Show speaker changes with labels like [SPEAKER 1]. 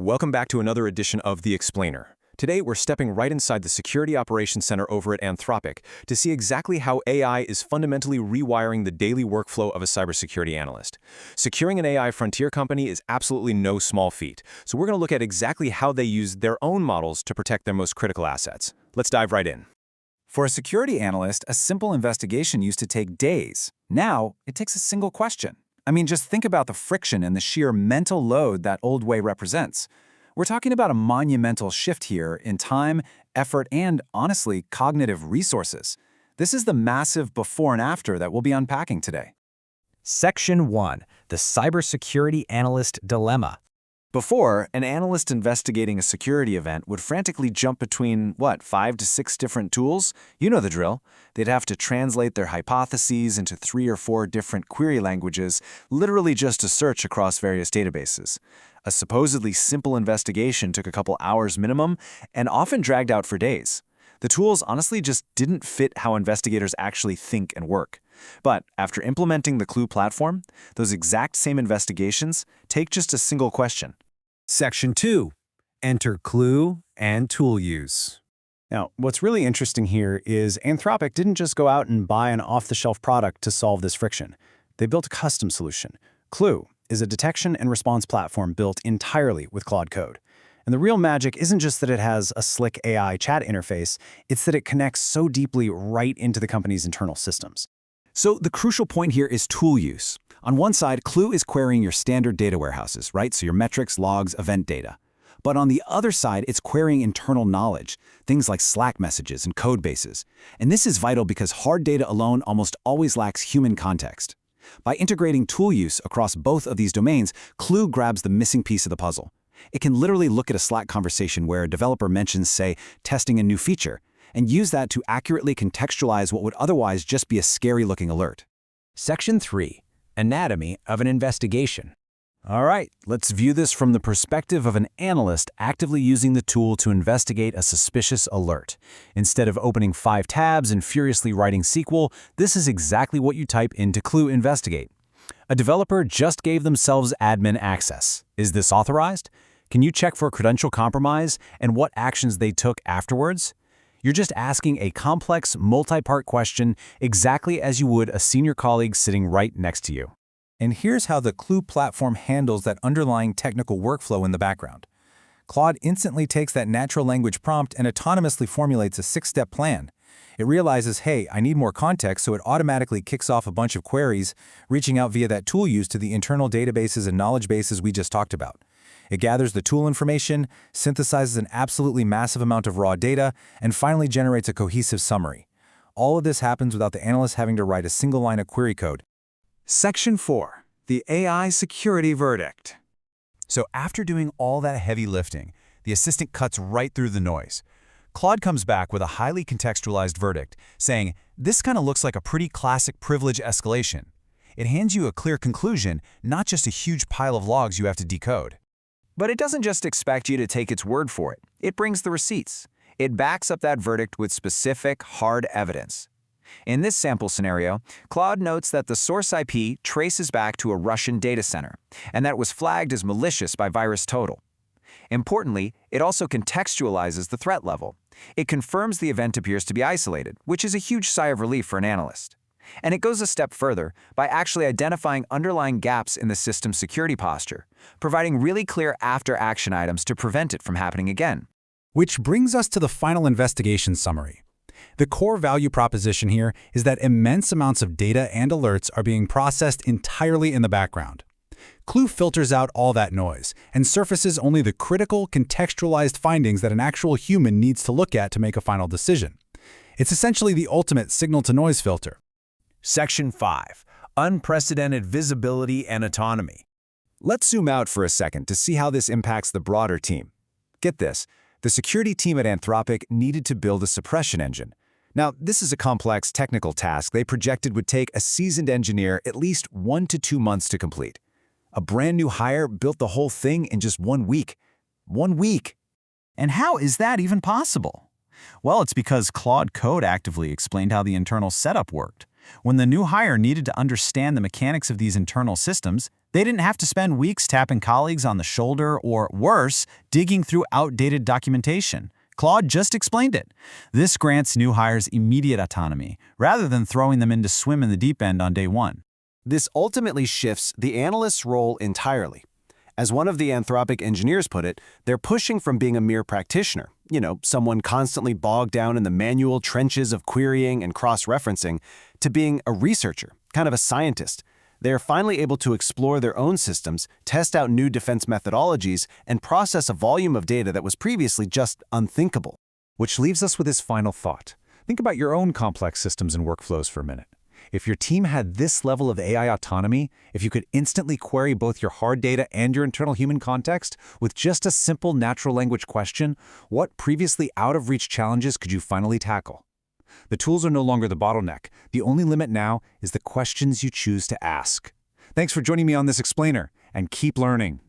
[SPEAKER 1] Welcome back to another edition of The Explainer. Today, we're stepping right inside the Security Operations Center over at Anthropic to see exactly how AI is fundamentally rewiring the daily workflow of a cybersecurity analyst. Securing an AI frontier company is absolutely no small feat, so we're going to look at exactly how they use their own models to protect their most critical assets. Let's dive right in.
[SPEAKER 2] For a security analyst, a simple investigation used to take days. Now, it takes a single question. Just think about the friction and the sheer mental load that old way represents. We're talking about a monumental shift here in time, effort, and, honestly, cognitive resources. This is the massive before and after that we'll be unpacking today.
[SPEAKER 3] Section 1. The Cybersecurity Analyst Dilemma.
[SPEAKER 2] Before, an analyst investigating a security event would frantically jump between, 5 to 6 different tools? You know the drill. They'd have to translate their hypotheses into 3 or 4 different query languages, literally just to search across various databases. A supposedly simple investigation took a couple hours minimum and often dragged out for days. The tools honestly just didn't fit how investigators actually think and work. But after implementing the Clue platform, those exact same investigations take just a single question.
[SPEAKER 3] Section 2. Enter Clue and tool use.
[SPEAKER 4] Now, what's really interesting here is Anthropic didn't just go out and buy an off-the-shelf product to solve this friction. They built a custom solution. Clue is a detection and response platform built entirely with Claude code. And the real magic isn't just that it has a slick AI chat interface, it's that it connects so deeply right into the company's internal systems.
[SPEAKER 2] So the crucial point here is tool use. On one side, Clue is querying your standard data warehouses, right? So your metrics, logs, event data. But on the other side, it's querying internal knowledge, things like Slack messages and codebases. And this is vital because hard data alone almost always lacks human context. By integrating tool use across both of these domains, Clue grabs the missing piece of the puzzle. It can literally look at a Slack conversation where a developer mentions, say, testing a new feature, and use that to accurately contextualize what would otherwise just be a scary-looking alert.
[SPEAKER 3] Section 3. Anatomy of an investigation.
[SPEAKER 2] All right, let's view this from the perspective of an analyst actively using the tool to investigate a suspicious alert. Instead of opening 5 tabs and furiously writing SQL, this is exactly what you type into Clue Investigate. A developer just gave themselves admin access. Is this authorized? Can you check for credential compromise and what actions they took afterwards? You're just asking a complex, multi-part question exactly as you would a senior colleague sitting right next to you.
[SPEAKER 5] And here's how the Clue platform handles that underlying technical workflow in the background. Claude instantly takes that natural language prompt and autonomously formulates a 6-step plan. It realizes, hey, I need more context, so it automatically kicks off a bunch of queries, reaching out via that tool use to the internal databases and knowledge bases we just talked about. It gathers the tool information, synthesizes an absolutely massive amount of raw data, and finally generates a cohesive summary. All of this happens without the analyst having to write a single line of query code.
[SPEAKER 2] Section 4. The AI Security Verdict. So after doing all that heavy lifting, the assistant cuts right through the noise. Claude comes back with a highly contextualized verdict, saying, this kind of looks like a pretty classic privilege escalation. It hands you a clear conclusion, not just a huge pile of logs you have to decode.
[SPEAKER 6] But it doesn't just expect you to take its word for it. It brings the receipts. It backs up that verdict with specific, hard evidence. In this sample scenario, Claude notes that the source IP traces back to a Russian data center, and that it was flagged as malicious by VirusTotal. Importantly, it also contextualizes the threat level. It confirms the event appears to be isolated, which is a huge sigh of relief for an analyst. And it goes a step further by actually identifying underlying gaps in the system's security posture, providing really clear after-action items to prevent it from happening again.
[SPEAKER 5] Which brings us to the final investigation summary. The core value proposition here is that immense amounts of data and alerts are being processed entirely in the background. Clue filters out all that noise and surfaces only the critical, contextualized findings that an actual human needs to look at to make a final decision. It's essentially the ultimate signal-to-noise filter.
[SPEAKER 3] Section 5. Unprecedented visibility and autonomy.
[SPEAKER 2] Let's zoom out for a second to see how this impacts the broader team. Get this, the security team at Anthropic needed to build a suppression engine. Now, this is a complex technical task they projected would take a seasoned engineer at least 1 to 2 months to complete. A brand new hire built the whole thing in just 1 week. 1 week!
[SPEAKER 4] And how is that even possible? Well, it's because Claude Code actively explained how the internal setup worked. When the new hire needed to understand the mechanics of these internal systems, They didn't have to spend weeks tapping colleagues on the shoulder or, worse, digging through outdated documentation. Claude just explained it. This grants new hires immediate autonomy, rather than throwing them in to swim in the deep end on day one.
[SPEAKER 2] This ultimately shifts the analyst's role entirely. As one of the Anthropic engineers put it, they're pushing from being a mere practitioner, someone constantly bogged down in the manual trenches of querying and cross-referencing, to being a researcher, kind of a scientist. They are finally able to explore their own systems, test out new defense methodologies, and process a volume of data that was previously just unthinkable.
[SPEAKER 1] Which leaves us with this final thought. Think about your own complex systems and workflows for a minute. If your team had this level of AI autonomy, if you could instantly query both your hard data and your internal human context with just a simple natural language question, what previously out-of-reach challenges could you finally tackle? The tools are no longer the bottleneck. The only limit now is the questions you choose to ask. Thanks for joining me on this explainer, and keep learning.